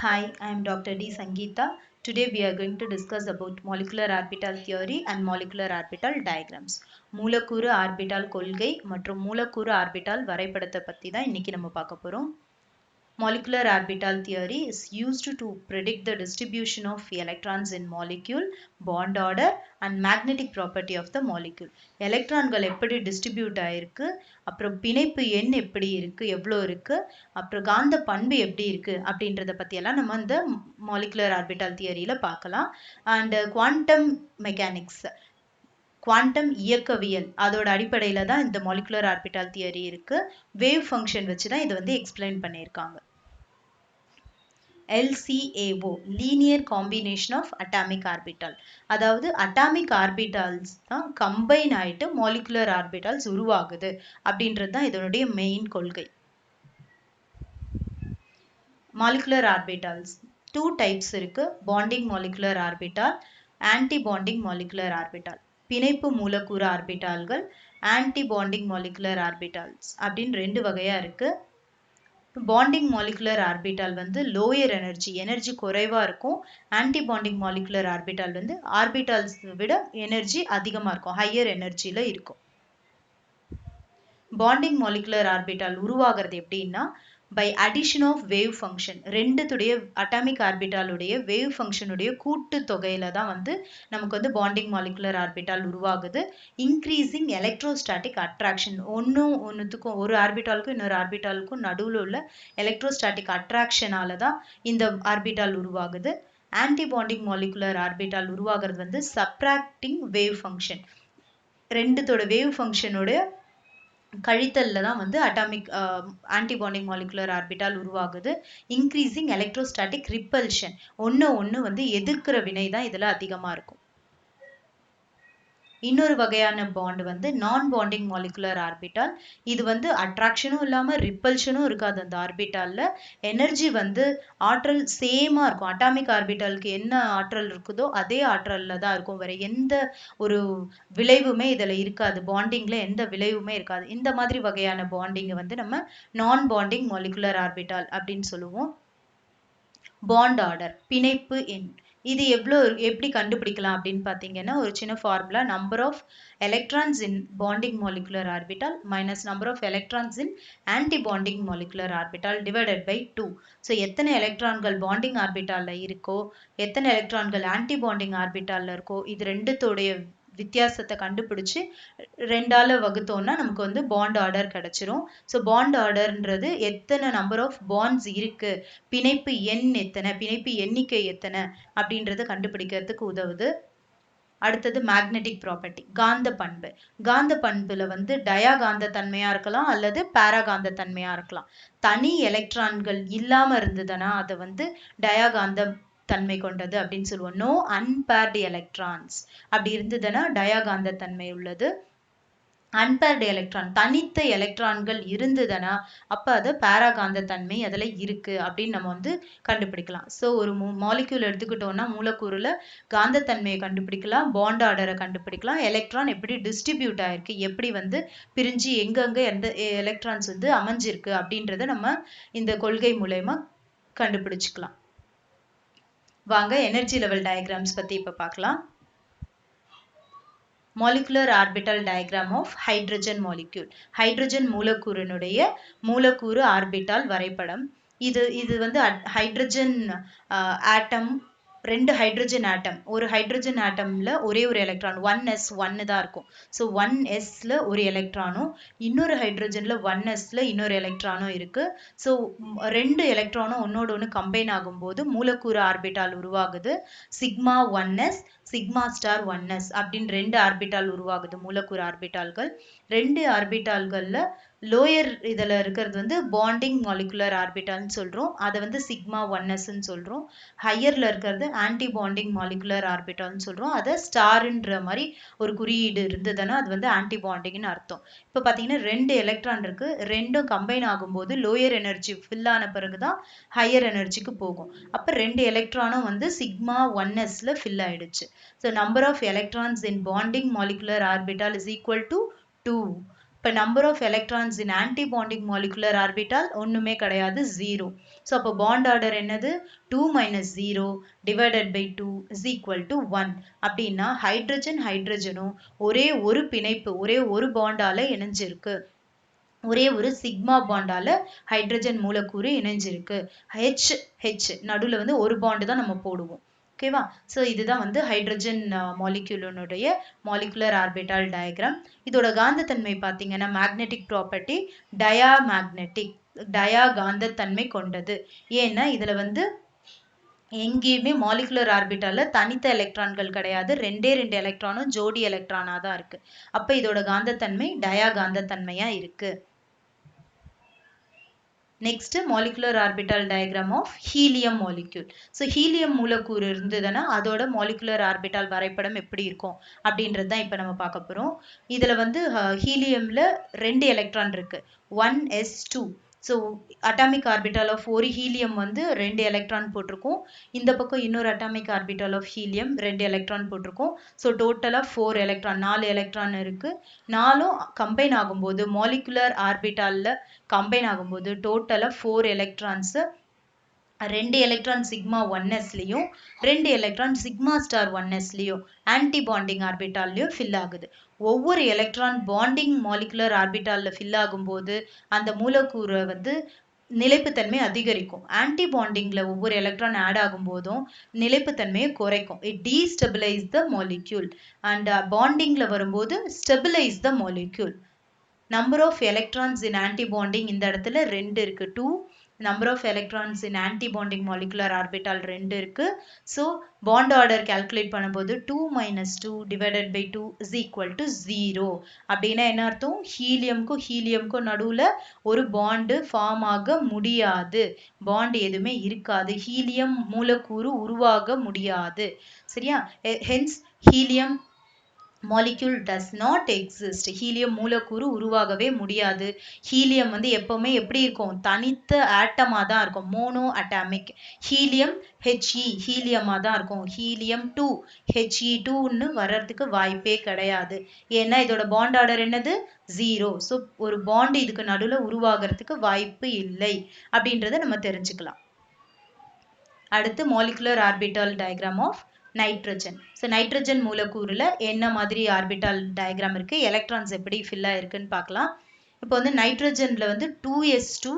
Hi, I am Dr. D. Sangeeta. Today we are going to discuss about molecular orbital theory and molecular orbital diagrams. மூலக்கூறு orbital கொள்கை மற்றும் மூலக்கூறு orbital வரைபடத்தை பற்றி தான் இன்னைக்கு நம்ம பார்க்க போகிறோம். Molecular orbital theory is used to predict the distribution of electrons in molecule, bond order and magnetic property of the molecule. எலக்ட்ரான்கள் எப்படி டிஸ்ட்ரிபியூட் ஆயிருக்கு, அப்புறம் பிணைப்பு எண் எப்படி இருக்கு, எவ்வளோ இருக்கு, அப்புறம் காந்த பண்பு எப்படி இருக்கு அப்படின்றத பற்றியெல்லாம் நம்ம இந்த மாலிகுலர் ஆர்பிட்டால் தியரியில் பார்க்கலாம். அண்ட் குவாண்டம் மெக்கானிக்ஸ், குவாண்டம் இயக்கவியல், அதோட அடிப்படையில் தான் இந்த மாலிகுலர் ஆர்பிட்டால் தியரி இருக்கு. வேவ் ஃபங்க்ஷன் வச்சு தான் இதை வந்து எக்ஸ்பிளைன் பண்ணியிருக்காங்க. LCAO, linear combination of atomic orbital, அதாவது அட்டாமிக் ஆர்பிட்டால்ஸ் தான் கம்பைன் ஆயிட்டு மாலிகுலர் ஆர்பிட்டால்ஸ் உருவாகுது அப்படின்றது தான் இதனுடைய மெயின் கொள்கை. மாலிகுலர் ஆர்பிட்டால்ஸ் டூ டைப்ஸ் இருக்கு. Bonding molecular orbital, anti bonding molecular orbital. பிணைப்பு மூலக்கூறு ஆர்பிட்டால்கள், ஆன்டி பாண்டிங் மாலிகுலர் ஆர்பிட்டால்ஸ் அப்படின்னு ரெண்டு வகையா இருக்கு. பாண்டிங் மாலிகுலர் ஆர்பிட்டால் வந்து லோயர் எனர்ஜி குறைவா இருக்கும். ஆன்டி பாண்டிங் மாலிகுலர் ஆர்பிட்டால் வந்து ஆர்பிட்டால்ஸ் விட எனர்ஜி அதிகமா இருக்கும், ஹையர் எனர்ஜில இருக்கும். பாண்டிங் மாலிகுலர் ஆர்பிட்டால் உருவாகிறது எப்படின்னா, by addition of wave function, ரெண்டுத்துடைய அட்டாமிக் ஆர்பிட்டாலுடைய வேவ் ஃபங்க்ஷனுடைய கூட்டு தொகையில தான் வந்து நமக்கு வந்து பாண்டிங் மாலிகுலர் ஆர்பிட்டால் உருவாகுது. இன்க்ரீசிங் எலக்ட்ரோஸ்டாட்டிக் அட்ராக்ஷன், ஒன்றுத்துக்கும் ஒரு ஆர்பிட்டாலுக்கும் இன்னொரு ஆர்பிட்டாலுக்கும் நடுவில் உள்ள எலக்ட்ரோஸ்டாட்டிக் அட்ராக்ஷனால தான் இந்த ஆர்பிட்டால் உருவாகுது. ஆன்டி பாண்டிங் மாலிகுலர் ஆர்பிட்டால் உருவாகிறது வந்து சப்ராக்டிங் வேவ் ஃபங்க்ஷன், ரெண்டுத்தோட வேவ் ஃபங்க்ஷனோட கழித்தல்ல தான் வந்து அட்டாமிக் ஆன்டிபாண்டிங் மாலிகுலர் ஆர்பிட்டால் உருவாகுது. இன்க்ரீசிங் எலக்ட்ரோஸ்டாட்டிக் ரிப்பல்ஷன், ஒன்று வந்து எதிர்க்கிற வினை தான் இதில் அதிகமாக இருக்கும். இன்னொரு வகையான பாண்ட் வந்து நான் பாண்டிங் மாலிகுலர் ஆர்பிட்டால். இது வந்து அட்ராக்ஷனும் இல்லாமல் ரிப்பல்ஷனும் இருக்காது. அந்த ஆர்பிட்டாலில் எனர்ஜி வந்து ஆற்றல் சேமாக இருக்கும். அட்டாமிக் ஆர்பிட்டாலுக்கு என்ன ஆற்றல் இருக்குதோ அதே ஆற்றலில் தான் இருக்கும். வேற எந்த ஒரு விளைவுமே இதில் இருக்காது. பாண்டிங்கில் எந்த விளைவுமே இருக்காது. இந்த மாதிரி வகையான பாண்டிங்கை வந்து நம்ம நான் பாண்டிங் மாலிகுலர் ஆர்பிட்டால் அப்படின்னு சொல்லுவோம். பாண்ட் ஆர்டர், பிணைப்பு எண், இது எப்படி கண்டுபிடிக்கலாம் அப்படின்னு பார்த்தீங்கன்னா, ஒரு சின்ன formula, number of electrons in bonding molecular orbital minus number of electrons in anti bonding molecular orbital divided by 2. So எத்தனை எலக்ட்ரான்கள் பாண்டிங் ஆர்பிட்டாலில் இருக்கோ, எத்தனை எலக்ட்ரான்கள் ஆன்டி பாண்டிங் ஆர்பிட்டாலில் இருக்கோ, இது ரெண்டுத்தோடைய வித்தியாசத்தை கண்டுபிடிச்சு ரெண்டால வகுத்தோம்னா நமக்கு வந்து பாண்ட் ஆர்டர் கிடைச்சிரும். ஸோ பாண்ட் ஆர்டர்ன்றது எத்தனை நம்பர் ஆஃப் பாண்ட்ஸ் இருக்கு, பிணைப்பு எண் எத்தனை, பிணைப்பு எண்ணிக்கை எத்தனை அப்படின்றத கண்டுபிடிக்கிறதுக்கு உதவுது. அடுத்தது மேக்னெட்டிக் ப்ராப்பர்ட்டி, காந்த பண்பு. காந்த பண்புல வந்து டயாகாந்த தன்மையா இருக்கலாம் அல்லது பாராகாந்த தன்மையா இருக்கலாம். தனி எலக்ட்ரான்கள் இல்லாம இருந்ததுன்னா அதை வந்து டயாகாந்த தன்மை கொண்டது அப்படின்னு சொல்லுவோம். நோ அன்பேர்டு எலக்ட்ரான்ஸ் அப்படி இருந்ததுன்னா டயாகாந்த தன்மை உள்ளது. அன்பேர்டு எலக்ட்ரான், தனித்த எலக்ட்ரான்கள் இருந்ததுன்னா அப்போ அது பாராகாந்த தன்மை அதில் இருக்கு அப்படின்னு நம்ம வந்து கண்டுபிடிக்கலாம். ஸோ ஒரு மாலிக்யூல் எடுத்துக்கிட்டோம்னா மூலக்கூறுல காந்தத்தன்மையை கண்டுபிடிக்கலாம், பாண்ட் ஆர்டரை கண்டுபிடிக்கலாம், எலக்ட்ரான் எப்படி டிஸ்ட்ரிபியூட் ஆயிருக்கு, எப்படி வந்து பிரிஞ்சு எங்கெங்க எந்த எலக்ட்ரான்ஸ் வந்து அமைஞ்சிருக்கு அப்படின்றத நம்ம இந்த கொள்கை மூலயமா கண்டுபிடிச்சுக்கலாம். வாங்க எனர்ஜி லெவல் டயக்ராம்ஸ் பற்றி இப்போ பார்க்கலாம். Molecular orbital diagram of hydrogen molecule, hydrogen மூலக்கூறினுடைய மூலக்கூறு ஆர்பிட்டால் வரைபடம். இது வந்து ஹைட்ரஜன் ஆட்டம், ரெண்டு ஹைட்ரஜன் ஆட்டம், ஒரு ஹைட்ரஜன் ஆட்டம்ல ஒரே ஒரு எலக்ட்ரான் 1s 1 தான் இருக்கும். ஸோ 1sல ஒரு எலக்ட்ரானும் இன்னொரு ஹைட்ரஜன்ல 1sல இன்னொரு எலக்ட்ரானும் இருக்கு. ஸோ ரெண்டு எலக்ட்ரானும் ஒன்னோட ஒன்று கம்பைன் ஆகும்போது மூலக்கூறு ஆர்பிட்டால் உருவாகுது. Sigma 1s sigma star 1s அப்படின்னு ரெண்டு ஆர்பிட்டால் உருவாகுது, மூலக்கூறு ஆர்பிட்டால்கள். ரெண்டு ஆர்பிட்டால்கள்ல லோயர் இதில் இருக்கிறது வந்து பாண்டிங் மாலிகுலர் ஆர்பிட்டால்னு சொல்கிறோம், அதை வந்து சிக்மா 1sன்னு சொல்கிறோம். ஹையரில் இருக்கிறது ஆன்டி பாண்டிங் மாலிகுலர் ஆர்பிட்டால்னு சொல்கிறோம், அதை ஸ்டார்ன்ற மாதிரி ஒரு குறியீடு இருந்ததுன்னா அது வந்து ஆன்டி பாண்டிங்னு அர்த்தம். இப்போ பார்த்தீங்கன்னா ரெண்டு எலக்ட்ரான் இருக்கு, ரெண்டும் கம்பைன் ஆகும்போது லோயர் எனர்ஜி ஃபில் ஆன பிறகு தான் ஹையர் எனர்ஜிக்கு போகும். அப்போ ரெண்டு எலக்ட்ரானும் வந்து சிக்மா 1sல ஃபில் ஆயிடுச்சு. So number of electrons in bonding molecular orbital is equal to 2. இப்போ number of electrons in anti bonding molecular orbital ஒன்றுமே கிடையாது, 0. ஸோ அப்போ பாண்ட் ஆர்டர் என்னது? 2 - 0 divided by 2 is equal to 1. அப்படின்னா ஹைட்ரஜனும் ஒரே ஒரு பிணைப்பு, ஒரே ஒரு பாண்டால இணைஞ்சிருக்கு. ஒரே ஒரு சிக்மா பாண்டால ஹைட்ரஜன் மூலக்கூறு இணைஞ்சிருக்கு. H நடுவில் வந்து ஒரு பாண்டு தான் நம்ம போடுவோம். ஓகேவா? ஸோ இதுதான் வந்து ஹைட்ரஜன் மாலிக்யூலினுடைய மாலிகுலர் ஆர்பிட்டால் டயக்ராம். இதோட காந்தத்தன்மை பார்த்தீங்கன்னா மேக்னெட்டிக் ப்ராப்பர்ட்டி டயா காந்தத்தன்மை கொண்டது. ஏன்னா இதுல வந்து எங்கேயுமே மாலிகுலர் ஆர்பிட்டால தனித்த எலக்ட்ரான்கள் கிடையாது, ரெண்டே எலக்ட்ரானும் ஜோடி எலக்ட்ரானா தான் இருக்கு. அப்ப இதோட காந்தத்தன்மை டயா காந்தத்தன்மையா இருக்கு. Next molecular orbital diagram of helium molecule. So helium மூலக்கூறு இருந்ததுன்னா அதோட மாலிகுலர் ஆர்பிட்டால் வரைபடம் எப்படி இருக்கும் அப்படின்றது தான் இப்போ நம்ம பார்க்க போகிறோம். இதில் வந்து ஹீலியமில் 2 எலக்ட்ரான் இருக்கு, 1s2. So atomic orbital of ஒரு ஹீலியம் வந்து 2 எலக்ட்ரான் போட்டிருக்கோம். இந்த பக்கம் இன்னொரு atomic orbital of helium 2 electron போட்டிருக்கோம். ஸோ டோட்டலாக 4 எலக்ட்ரான், 4 எலக்ட்ரான் இருக்கு. 4ம் கம்பைன் ஆகும்போது மாலிகுலர் ஆர்பிட்டாலில் கம்பைன் ஆகும்போது டோட்டலாக 4 எலக்ட்ரான்ஸ் 2 எலக்ட்ரான் சிக்மா 1sலையும் 2 எலக்ட்ரான் சிக்மா ஸ்டார் 1sலையும் ஆன்டி பாண்டிங் ஆர்பிட்டால்லையும் ஃபில் ஆகுது. ஒவ்வொரு எலக்ட்ரான் பாண்டிங் மாலிகுலர் ஆர்பிட்டாலில் ஃபில் ஆகும்போது அந்த மூலக்கூறை வந்து நிலைப்புத்தன்மை அதிகரிக்கும். ஆன்டி பாண்டிங்ல ஒவ்வொரு எலக்ட்ரான் ஆட் ஆகும் போதும் நிலைப்புத்தன்மையை குறைக்கும். It destabilize the molecule. And பாண்டிங்ல வரும்போது stabilize the molecule. Number of electrons in anti bonding இந்த இடத்துல 2 இருக்கு, 2. Number of electrons in anti bonding molecular orbital 2 இருக்கு. ஸோ பாண்ட் ஆர்டர் கால்குலேட் பண்ணும்போது 2 - 2 divided by 2 is equal to 0. அப்படின்னா என்ன அர்த்தம்? ஹீலியம்க்கும் நடுவில் ஒரு பாண்டு ஃபார்ம் ஆக முடியாது, பாண்ட் எதுவுமே இருக்காது, ஹீலியம் மூலக்கூறு உருவாக முடியாது. சரியா? Hence helium molecule does not exist. Helium மூலக்கூறு உருவாகவே முடியாது. ஹீலியம் வந்து எப்பவுமே எப்படி இருக்கும்? தனித்த ஆட்டமா தான் இருக்கும், மோனோ அட்டாமிக். ஹீலியம் ஹீலியமா தான் இருக்கும். ஹீலியம் 2 He2ன்னு வர்றதுக்கு வாய்ப்பே கிடையாது. ஏன்னா இதோட பாண்ட் ஆர்டர் என்னது? 0. ஸோ ஒரு பாண்ட் இதுக்கு நடுவில் உருவாகிறதுக்கு வாய்ப்பு இல்லை அப்படின்றத நம்ம தெரிஞ்சுக்கலாம். அடுத்து molecular orbital diagram of nitrogen. So nitrogen மூலக்கூறுல என்ன மாதிரி ஆர்பிட்டால் டயக்ராம் இருக்கு, எலக்ட்ரான்ஸ் எப்படி ஃபில் ஆயிருக்குன்னு பார்க்கலாம். இப்போ வந்து நைட்ரஜன்ல வந்து 2s2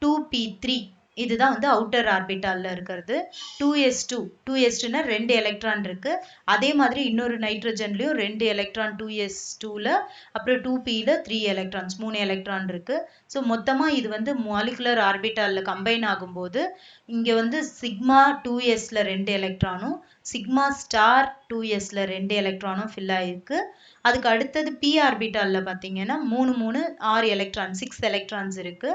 2p3 இதுதான் வந்து அவுட்டர் ஆர்பிட்டால்ல இருக்கிறது. 2s2னா 2 எலக்ட்ரான் இருக்கு. அதே மாதிரி இன்னொரு நைட்ரஜன்லயும் 2 எலக்ட்ரான் 2s2ல, அப்புறம் 2pல 3 எலக்ட்ரான்ஸ், 3 எலக்ட்ரான் இருக்கு. ஸோ மொத்தமா இது வந்து மாலிகுலர் ஆர்பிட்டால்ல கம்பைன் ஆகும்போது இங்க வந்து சிக்மா 2sல 2 எலக்ட்ரானும் சிக்மா ஸ்டார் 2sல 2 எலக்ட்ரானும் ஃபில் ஆயிருக்கு. அதுக்கு அடுத்தது p ஆர்பிட்டால்ல பார்த்தீங்கன்னா 3 6 எலக்ட்ரான், 6 எலக்ட்ரான்ஸ் இருக்கு.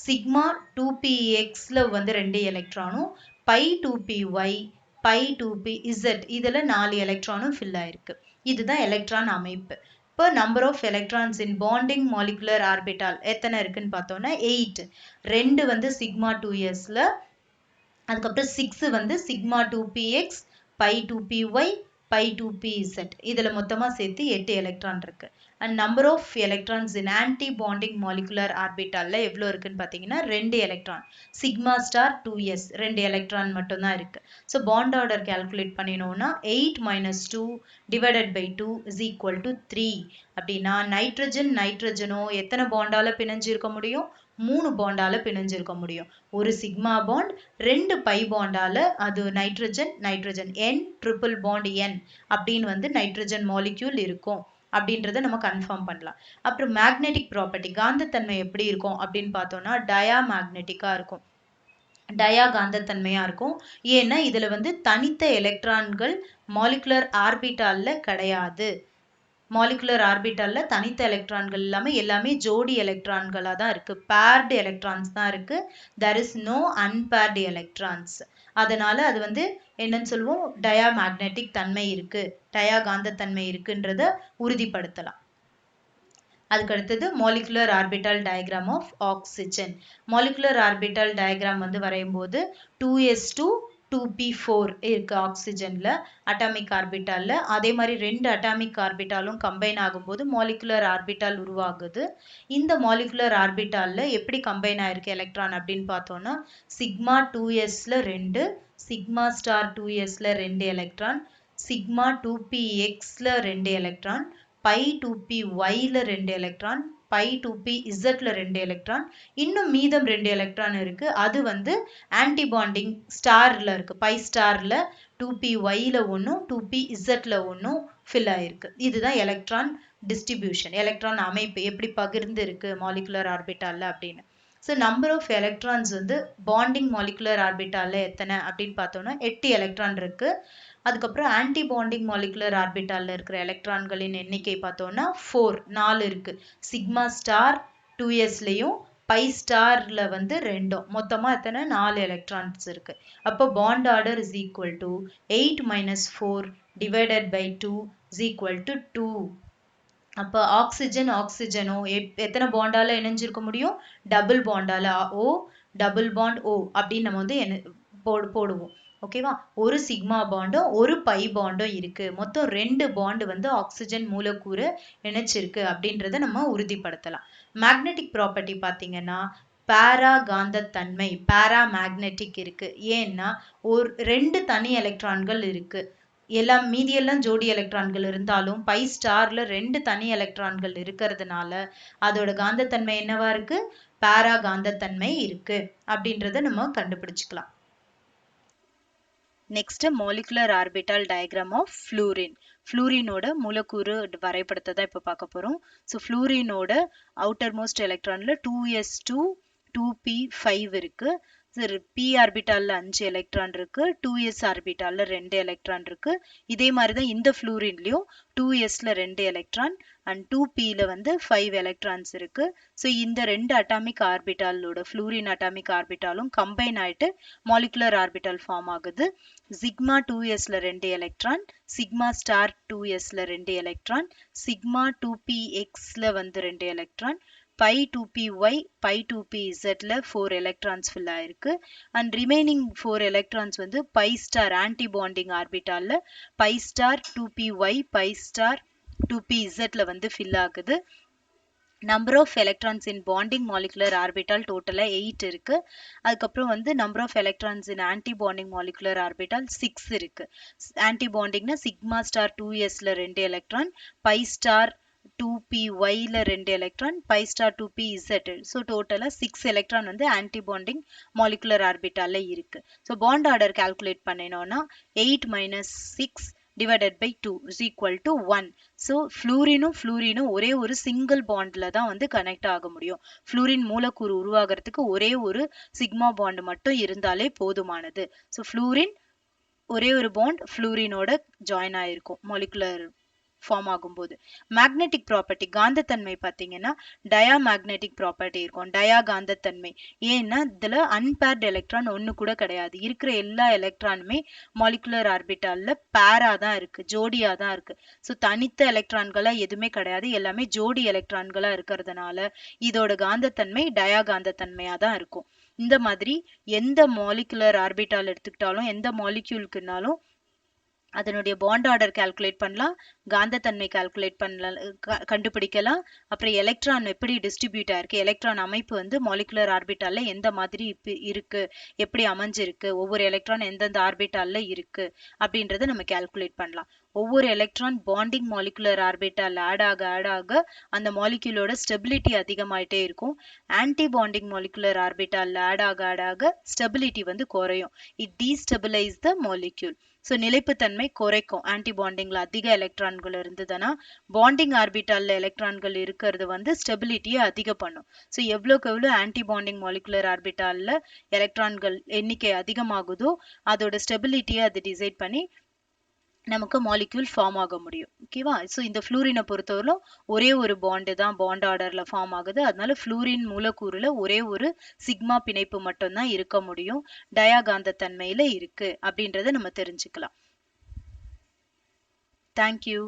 சிக்மா 2pxல வந்து 2 எலக்ட்ரானும், பை 2py, பை 2pz இதுல 4 எலக்ட்ரானும் ஃபில் ஆயிருக்கு. இதுதான் எலக்ட்ரான் அமைப்பு. இப்போ number of electrons in bonding molecular orbital எத்தனை இருக்குன்னு பார்த்தோம்னா 8. 2 வந்து சிக்மா 2sல, அதுக்கப்புறம் 6 வந்து sigma 2px, by 2py, by 2pz இதில் மொத்தமாக சேர்த்து 8 எலக்ட்ரான் இருக்கு. And number of electrons in anti bonding molecular ஆர்பிட்டாலில் எவ்வளோ இருக்குன்னு பார்த்தீங்கன்னா 2 electron. Sigma star 2s 2 electron மட்டும்தான் இருக்கு. ஸோ பாண்ட் ஆர்டர் கால்குலேட் பண்ணினோம்னா 8 - 2 divided by 2 is equal to 3. அப்படின்னா நைட்ரஜனோ எத்தனை பாண்டால பிணைஞ்சிருக்க முடியும்? 3 பாண்டால பிணைஞ்சிருக்க முடியும். ஒரு சிக்மா பாண்ட், 2 பை பாண்டால அது nitrogen n triple bond n அப்படின்னு வந்து நைட்ரஜன் மாலிக்யூல் இருக்கும் அப்படின்றத நம்ம கன்ஃபார்ம் பண்ணலாம். அப்புறம் மேக்னெட்டிக் ப்ராப்பர்ட்டி, காந்தத்தன்மை எப்படி இருக்கும் அப்படின்னு பார்த்தோம்னா டயா மேக்னெட்டிக்கா இருக்கும், டயா காந்தத்தன்மையா இருக்கும். ஏன்னா இதுல வந்து தனித்த எலக்ட்ரான்கள் மாலிகுலர் ஆர்பிட்டால்ல கிடையாது. மாலிகுலர் ஆர்பிட்டால்ல தனித்த எலக்ட்ரான்கள் இல்லாமல் எல்லாமே ஜோடி எலக்ட்ரான்களாக தான் இருக்கு, பேர்டு எலக்ட்ரான்ஸ் தான் இருக்கு. there is no unpaired electrons. அதனால அது வந்து என்னன்னு சொல்லுவோம், டயா மேக்னெட்டிக் தன்மை இருக்கு, டயா காந்தத்தன்மை இருக்குன்றத உறுதிப்படுத்தலாம். அதுக்கு அடுத்தது molecular orbital diagram of oxygen. Molecular orbital diagram வந்து வரையும் போது 2s2 2p4 இருக்கு ஆக்சிஜன்ல அட்டாமிக் ஆர்பிட்டால்ல. அதே மாதிரி 2 அட்டாமிக் ஆர்பிட்டாலும் கம்பைன் ஆகும்போது மாலிகுலர் ஆர்பிட்டால் உருவாகுது. இந்த மாலிகுலர் ஆர்பிட்டால்ல எப்படி கம்பைன் ஆயிருக்கு எலக்ட்ரான் அப்படின்னு பார்த்தோம்னா சிக்மா 2sல 2, சிக்மா ஸ்டார் 2sல 2 எலக்ட்ரான், சிக்மா 2pxல 2 எலக்ட்ரான், பை 2pyல 2 எலக்ட்ரான், பை 2pzல 2 எலக்ட்ரான், இன்னும் மீதம் 2 எலக்ட்ரான் இருக்கு. அது வந்து ஆன்டிபாண்டிங் ஸ்டார்ல இருக்கு. பை ஸ்டார்ல 2pyல ஒன்னும் 2pzல ஒன்னும் ஃபில் ஆயிருக்கு. இதுதான் எலக்ட்ரான் டிஸ்ட்ரிபியூஷன், எலக்ட்ரான் அமைப்பு எப்படி பகிர்ந்து இருக்கு மாலிகுலர் ஆர்பிட்டால்ல அப்படின்னு. ஸோ நம்பர் ஆஃப் எலக்ட்ரான்ஸ் வந்து பாண்டிங் மாலிகுலர் ஆர்பிட்டால்ல எத்தனை அப்படின்னு பார்த்தோம்னா 8 எலக்ட்ரான் இருக்கு. அதுக்கப்புறம் ஆன்டி பாண்டிங் மாலிகுலர் ஆர்பிட்டால்ல இருக்கிற எலக்ட்ரான்களின் எண்ணிக்கை பார்த்தோம்னா 4 இருக்கு. சிக்மா ஸ்டார் 2sலயும் பை ஸ்டார்ல வந்து 2, மொத்தமா எத்தனை 4 எலக்ட்ரான்ஸ் இருக்கு. அப்போ bond order is equal to 8 - 4 divided by 2 is equal to 2. அப்போ ஆக்சிஜனோ எத்தனை பாண்டால இணைஞ்சிருக்க முடியும்? டபுள் பாண்டால. ஓ டபுள் பாண்ட் ஓ அப்படின்னு நம்ம வந்து போடுவோம். ஓகேவா? ஒரு சிக்மா பாண்டும் ஒரு பை பாண்டும் இருக்கு. மொத்தம் 2 பாண்ட் வந்து ஆக்சிஜன் மூலக்கூறு இணைச்சிருக்கு அப்படின்றத நம்ம உறுதிப்படுத்தலாம். மேக்னெட்டிக் ப்ராப்பர்ட்டி பார்த்தீங்கன்னா பாரா காந்தத்தன்மை, பாரா மேக்னெட்டிக் இருக்கு. ஏன்னா ஒரு 2 தனி எலக்ட்ரான்கள் இருக்கு. மீதியெல்லாம் ஜோடி எலக்ட்ரான்கள் இருந்தாலும் பை ஸ்டார்ல 2 தனி எலக்ட்ரான்கள் இருக்கிறதுனால அதோட காந்தத்தன்மை என்னவா இருக்கு? பாரா காந்தத்தன்மை இருக்கு அப்படின்றத நம்ம கண்டுபிடிச்சுக்கலாம். Next molecular orbital diagram of fluorine. ஃப்ளூரினோட மூலக்கூறு வரைபடத்தை தான் இப்போ பார்க்க போறோம். ஸோ ஃப்ளூரினோட அவுட்டர் மோஸ்ட் எலக்ட்ரான்ல 2s2 2p5 இருக்கு. p ஆர்பிட்டால்ல 5 எலக்ட்ரான் இருக்கு, 2s ஆர்பிட்டால்ல 2 எலக்ட்ரான் இருக்கு. இதே மாதிரி தான் இந்த ஃப்ளூரின்லயும் 2sல 2 எலக்ட்ரான் அண்ட் 2pல வந்து 5 எலக்ட்ரான்ஸ் இருக்கு. ஸோ இந்த 2 அட்டாமிக் ஆர்பிட்டாலோட ஃப்ளூரின் அட்டாமிக் ஆர்பிட்டாலும் கம்பைன் ஆயிட்டு மாலிகுலர் ஆர்பிட்டால் ஃபார்ம் ஆகுது. சிக்மா 2sல 2 எலக்ட்ரான், சிக்மா ஸ்டார் 2sல 2 எலக்ட்ரான், சிக்மா 2pxல வந்து 2 எலக்ட்ரான், பை 2py, பை 2pzல 4 எலக்ட்ரான்ஸ் ஃபில் ஆயிருக்கு. அண்ட் ரிமைனிங் 4 எலக்ட்ரான்ஸ் வந்து பை ஸ்டார் ஆன்டி பாண்டிங் ஆர்பிட்டால்ல pi star 2py, pi star 2pzல வந்து ஃபில் ஆகுது. Number of electrons in bonding molecular orbital டோட்டலா 8 இருக்கு. அதுக்கப்புறம் வந்து number of electrons in anti bonding molecular orbital 6 இருக்கு. ஆன்டி பாண்டிங்னா சிக்மா ஸ்டார் 2sல 2 எலக்ட்ரான், பை ஸ்டார் 2pyல 2 electron, pi star 2pz. So டோட்டலா 6 எலக்ட்ரான் வந்து ஆன்டி பாண்டிங் மாலிகுலர் ஆர்பிட்டால்ல இருக்கு. ஸோ பாண்ட் ஆர்டர் கால்குலேட் பண்ணினோம்னா 8 - 6 divided by 2 is equal to 1. So ஃப்ளூரினும் ஒரே ஒரு சிங்கிள் பாண்ட்ல தான் வந்து கனெக்ட் ஆக முடியும். ஃப்ளூரின் மூலக்கூறு உருவாகிறதுக்கு ஒரே ஒரு சிக்மா பாண்ட் மட்டும் இருந்தாலே போதுமானது. ஸோ ஃப்ளூரின் ஒரே ஒரு பாண்ட் ஃப்ளூரினோட ஜாயின் ஆயிருக்கும் மாலிகுலர் ஃபார்ம் ஆகும்போது. மேக்னெட்டிக் ப்ராப்பர்ட்டி காந்தத்தன்மை பார்த்தீங்கன்னா டயா மேக்னெட்டிக் ப்ராப்பர்ட்டி இருக்கும், டயா காந்தத்தன்மை. ஏன்னா இதுல அன்பேர்ட் எலக்ட்ரான் ஒன்று கூட கிடையாது. இருக்கிற எல்லா எலக்ட்ரானுமே மாலிகுலர் ஆர்பிட்டால்ல பேரா தான் இருக்கு, ஜோடியா தான் இருக்கு. ஸோ தனித்த எலக்ட்ரான்களா எதுவுமே கிடையாது, எல்லாமே ஜோடி எலக்ட்ரான்களா இருக்கிறதுனால இதோட காந்தத்தன்மை டயா காந்தத்தன்மையா தான் இருக்கும். இந்த மாதிரி எந்த மாலிகுலர் ஆர்பிட்டால் எடுத்துக்கிட்டாலும் எந்த மாலிக்யூலுக்குனாலும் அதனுடைய பாண்ட் ஆர்டர் கால்குலேட் பண்ணலாம், காந்தத்தன்மை கால்குலேட் பண்ணலாம், கண்டுபிடிக்கலாம். அப்புறம் எலக்ட்ரான் எப்படி டிஸ்ட்ரிபியூட் ஆயிருக்கு, எலக்ட்ரான் அமைப்பு வந்து மாலிகுலர் ஆர்பிட்டால்ல எந்த மாதிரி இருக்கு, எப்படி அமைஞ்சிருக்கு, ஒவ்வொரு எலக்ட்ரான் எந்தெந்த ஆர்பிட்டால்ல இருக்கு அப்படின்றத நம்ம கால்குலேட் பண்ணலாம். ஒவ்வொரு electron bonding molecular orbital add ஆக அந்த மாலிக்யூலோட ஸ்டெபிலிட்டி அதிகமாயிட்டே இருக்கும். Anti bonding molecular orbital add ஆக ஸ்டெபிலிட்டி வந்து குறையும். It destabilize the molecule. So நிலைப்புத்தன்மை குறைக்கும். ஆன்டி பாண்டிங்ல அதிக எலக்ட்ரான்கள் இருந்ததுன்னா பாண்டிங் ஆர்பிட்டால்ல எலக்ட்ரான்கள் இருக்கிறது வந்து ஸ்டெபிலிட்டியை அதிகம் பண்ணும். ஸோ எவ்வளோக்கு எவ்வளோ ஆன்டி பாண்டிங் மாலிகுலர் ஆர்பிட்டால்ல எலக்ட்ரான்கள் எண்ணிக்கை அதிகமாகுதோ அதோட ஸ்டெபிலிட்டியை அது டிசைட் பண்ணி நமக்கு மாலிக்யூல் ஃபார்ம் ஆக முடியும். ஓகேவா? ஸோ இந்த ஃப்ளூரினை பொறுத்தவரையிலும் ஒரே ஒரு பாண்டு தான் பாண்ட் ஆர்டர்ல ஃபார்ம் ஆகுது. அதனால ஃப்ளூரின் மூலக்கூறுல ஒரே ஒரு சிக்மா பிணைப்பு மட்டும்தான் இருக்க முடியும், டயா காந்தத்தன்மையில இருக்கு அப்படின்றத நம்ம தெரிஞ்சுக்கலாம். தேங்க்யூ.